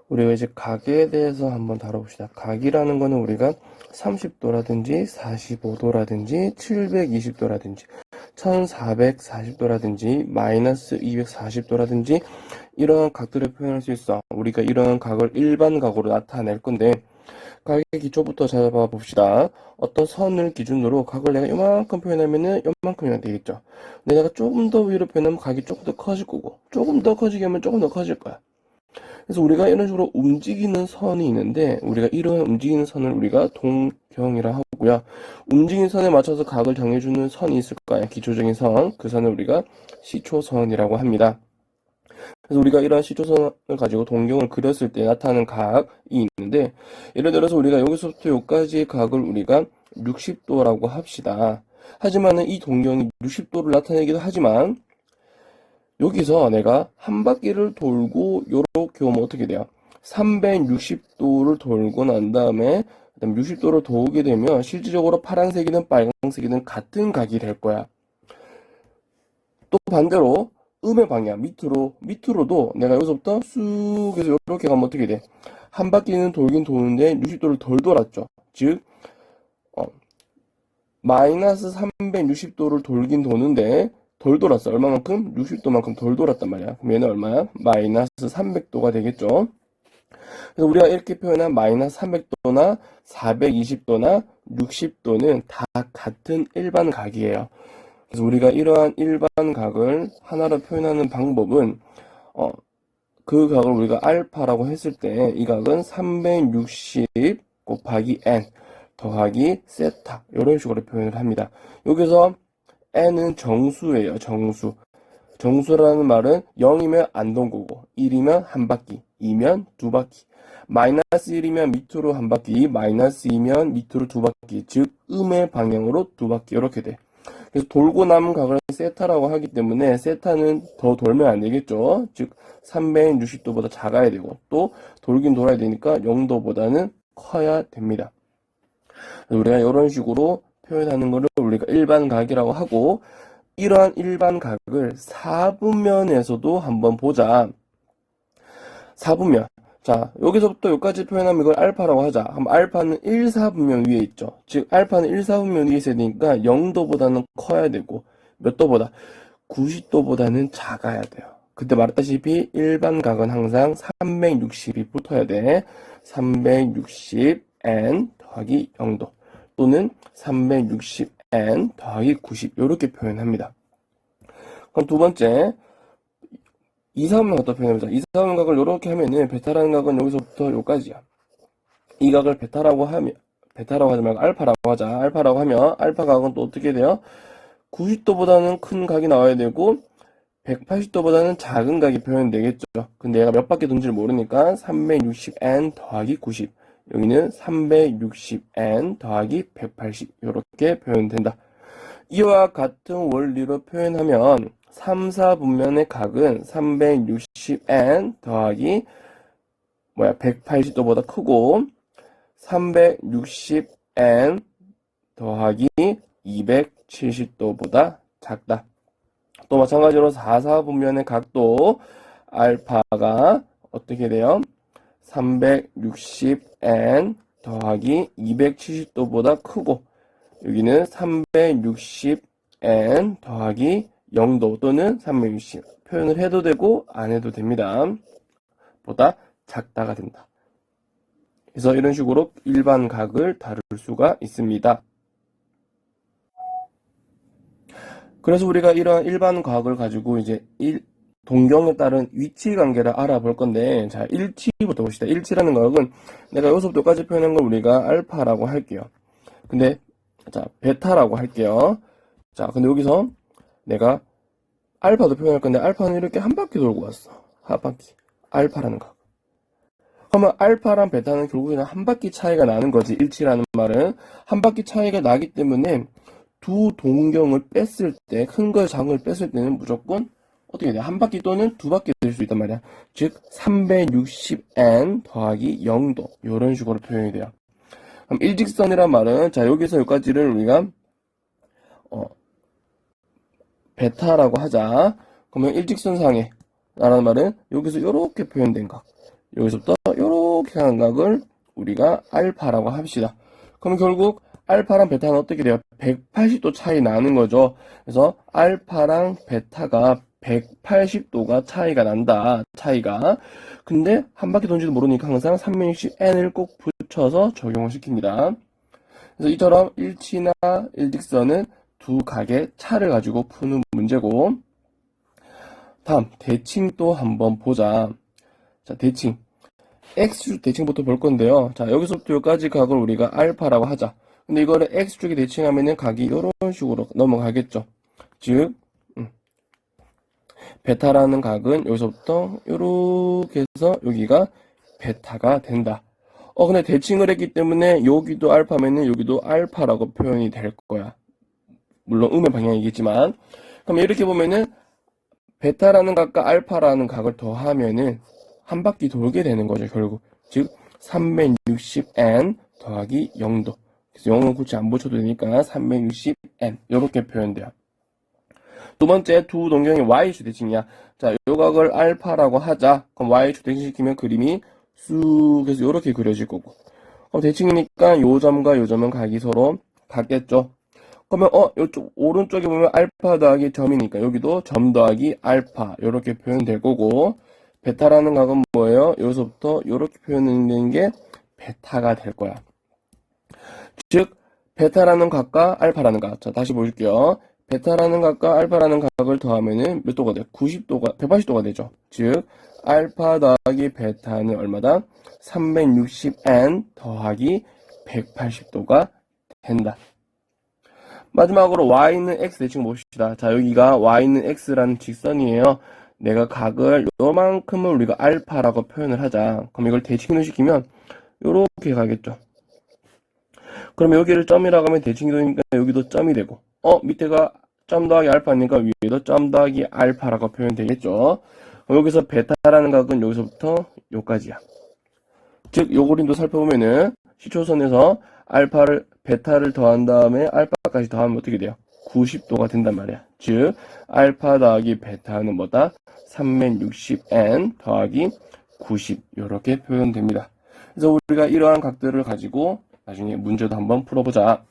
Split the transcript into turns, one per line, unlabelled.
우리가 이제 각에 대해서 한번 다뤄봅시다. 각이라는 거는 우리가 30도라든지 45도라든지 720도라든지 1440도라든지 마이너스 240도라든지 이러한 각들을 표현할 수 있어. 우리가 이러한 각을 일반 각으로 나타낼 건데 각의 기초부터 잡아봅시다. 어떤 선을 기준으로 각을 내가 이만큼 표현하면은 이만큼이면 되겠죠. 근데 내가 조금 더 위로 표현하면 각이 조금 더 커질 거고 조금 더 커지게 하면 조금 더 커질 거야. 그래서 우리가 이런 식으로 움직이는 선이 있는데 우리가 이런 움직이는 선을 우리가 동경이라 하고요. 움직이는 선에 맞춰서 각을 정해주는 선이 있을 거예요. 기초적인 선. 그 선을 우리가 시초선이라고 합니다. 그래서 우리가 이런 시초선을 가지고 동경을 그렸을 때 나타나는 각이 있는데 예를 들어서 우리가 여기서부터 여기까지의 각을 우리가 60도라고 합시다. 하지만은 이 동경이 60도를 나타내기도 하지만 여기서 내가 한 바퀴를 돌고 요렇게 오면 어떻게 돼요? 360도를 돌고 난 다음에 그다음 60도를 도우게 되면 실질적으로 파란색이든 빨간색이든 같은 각이 될 거야. 또 반대로 음의 방향 밑으로도 내가 여기서부터 쑥 해서 이렇게 가면 어떻게 돼? 한 바퀴는 돌긴 도는데 60도를 덜 돌았죠. 즉 마이너스 360도를 돌긴 도는데 덜 돌았어. 얼마만큼? 60도만큼 덜 돌았단 말이야. 그럼 얘는 얼마야? 마이너스 300도가 되겠죠. 그래서 우리가 이렇게 표현한 마이너스 300도나 420도나 60도는 다 같은 일반 각이에요. 그래서 우리가 이러한 일반 각을 하나로 표현하는 방법은 그 각을 우리가 알파라고 했을 때 이 각은 360 곱하기 n 더하기 세타 이런 식으로 표현을 합니다. 여기서 n은 정수예요. 정수. 정수라는 말은 0이면 안 돈 거고 1이면 한 바퀴, 2면 두 바퀴. 마이너스 1이면 밑으로 한 바퀴, 마이너스 2면 밑으로 두 바퀴. 즉 음의 방향으로 두 바퀴 이렇게 돼. 그래서 돌고 남은 각을 세타라고 하기 때문에 세타는 더 돌면 안 되겠죠. 즉 360도보다 작아야 되고 또 돌긴 돌아야 되니까 0도보다는 커야 됩니다. 우리가 이런 식으로 표현하는 것을 우리가 일반 각이라고 하고 이러한 일반 각을 사분면에서도 한번 보자. 사분면. 자, 여기서부터 여기까지 표현하면 이걸 알파라고 하자. 그럼 알파는 1사분면 위에 있죠. 즉, 알파는 1사분면 위에 있어야 되니까 0도보다는 커야 되고, 몇 도보다? 90도보다는 작아야 돼요. 그때 말했다시피 일반 각은 항상 360이 붙어야 돼. 360n 더하기 0도 또는 360n 더하기 90 이렇게 표현합니다. 그럼 두 번째 2사분면 갖다 표현해보자. 2사분면 각을 이렇게 하면은 베타라는 각은 여기서부터 여기까지야. 이 각을 베타라고 하지 말고 알파라고 하자. 알파라고 하면 알파 각은 또 어떻게 돼요? 90도보다는 큰 각이 나와야 되고 180도보다는 작은 각이 표현되겠죠. 근데 얘가 몇 바퀴 돈지를 모르니까 360n 더하기 90 여기는 360n 더하기 180 이렇게 표현된다. 이와 같은 원리로 표현하면 3, 4분면의 각은 360n 더하기 180도보다 크고 360n 더하기 270도보다 작다. 또 마찬가지로 4, 4분면의 각도 알파가 어떻게 돼요? 360n 더하기 270도보다 크고 여기는 360n 더하기 0도 또는 360 표현을 해도 되고 안 해도 됩니다. 보다 작다가 된다. 그래서 이런 식으로 일반 각을 다룰 수가 있습니다. 그래서 우리가 이런 일반 각을 가지고 이제 동경에 따른 위치 관계를 알아볼 건데 자 일치부터 봅시다. 일치라는 각은 내가 여기서부터 여기까지 표현한 걸 우리가 알파라고 할게요. 근데 자 베타라고 할게요. 자 근데 여기서 내가 알파도 표현할 건데 알파는 이렇게 한 바퀴 돌고 왔어. 한 바퀴. 알파라는 각. 그러면 알파랑 베타는 결국에는 한 바퀴 차이가 나는 거지. 일치라는 말은 한 바퀴 차이가 나기 때문에 두 동경을 뺐을 때 큰 걸 작은 걸 뺐을 때는 무조건 어떻게 돼? 한 바퀴 또는 두 바퀴 될 수 있단 말이야. 즉 360n 더하기 0도 이런 식으로 표현이 돼요. 그럼 일직선이란 말은 자 여기서 여기까지를 우리가 베타라고 하자. 그러면 일직선상에 라는 말은 여기서 이렇게 표현된 각 여기서부터 이렇게 가는 각을 우리가 알파라고 합시다. 그럼 결국 알파랑 베타는 어떻게 돼요? 180도 차이 나는 거죠. 그래서 알파랑 베타가 180도가 차이가 난다. 차이가. 근데 한 바퀴 돈지도 모르니까 항상 360n을 꼭 붙여서 적용을 시킵니다. 그래서 이처럼 일치나 일직선은 두 각의 차를 가지고 푸는 문제고, 다음 대칭 또 한번 보자. 자, 대칭. X축 대칭부터 볼 건데요. 자, 여기서부터 여기까지 각을 우리가 알파라고 하자. 근데 이거를 X축에 대칭하면은 각이 이런 식으로 넘어가겠죠. 즉, 베타라는 각은 여기서부터 이렇게 해서 여기가 베타가 된다. 근데 대칭을 했기 때문에 여기도 알파면은 여기도 알파라고 표현이 될 거야. 물론 음의 방향이겠지만. 그럼 이렇게 보면은 베타라는 각과 알파라는 각을 더하면은 한 바퀴 돌게 되는 거죠, 결국. 즉, 360n 더하기 0도. 그래서 0은 굳이 안 붙여도 되니까 360n. 이렇게 표현돼요. 두 번째, 두 동경의 y축 대칭이야. 자, 요 각을 알파라고 하자. 그럼 y축 대칭시키면 그림이 쑥 해서 이렇게 그려질 거고. 그럼 대칭이니까 요 점과 요 점은 각이 서로 같겠죠. 그러면 요쪽 오른쪽에 보면 알파 더하기 점이니까 여기도 점 더하기 알파 이렇게 표현될 거고, 베타라는 각은 뭐예요? 여기서부터 이렇게 표현되는 게 베타가 될 거야. 즉 베타라는 각과 알파라는 각. 자, 다시 보여줄게요. 베타라는 각과 알파라는 각을 더하면은 몇 도가 돼? 90도가 180도가 되죠. 즉 알파 더하기 베타는 얼마다? 360n 더하기 180도가 된다. 마지막으로 y는 x 대칭 봅시다. 자, 여기가 y는 x라는 직선이에요. 내가 각을 요만큼을 우리가 알파라고 표현을 하자. 그럼 이걸 대칭을 시키면 요렇게 가겠죠. 그럼 여기를 점이라고 하면 대칭이 되니까 여기도 점이 되고, 밑에가 점 더하기 알파니까 위에도 점 더하기 알파라고 표현되겠죠. 여기서 베타라는 각은 여기서부터 요까지야. 즉, 요 그림도 살펴보면은 시초선에서 베타를 더한 다음에 알파까지 더하면 어떻게 돼요? 90도가 된단 말이야. 즉, 알파 더하기 베타는 뭐다? 360n 더하기 90 이렇게 표현됩니다. 그래서 우리가 이러한 각들을 가지고 나중에 문제도 한번 풀어보자.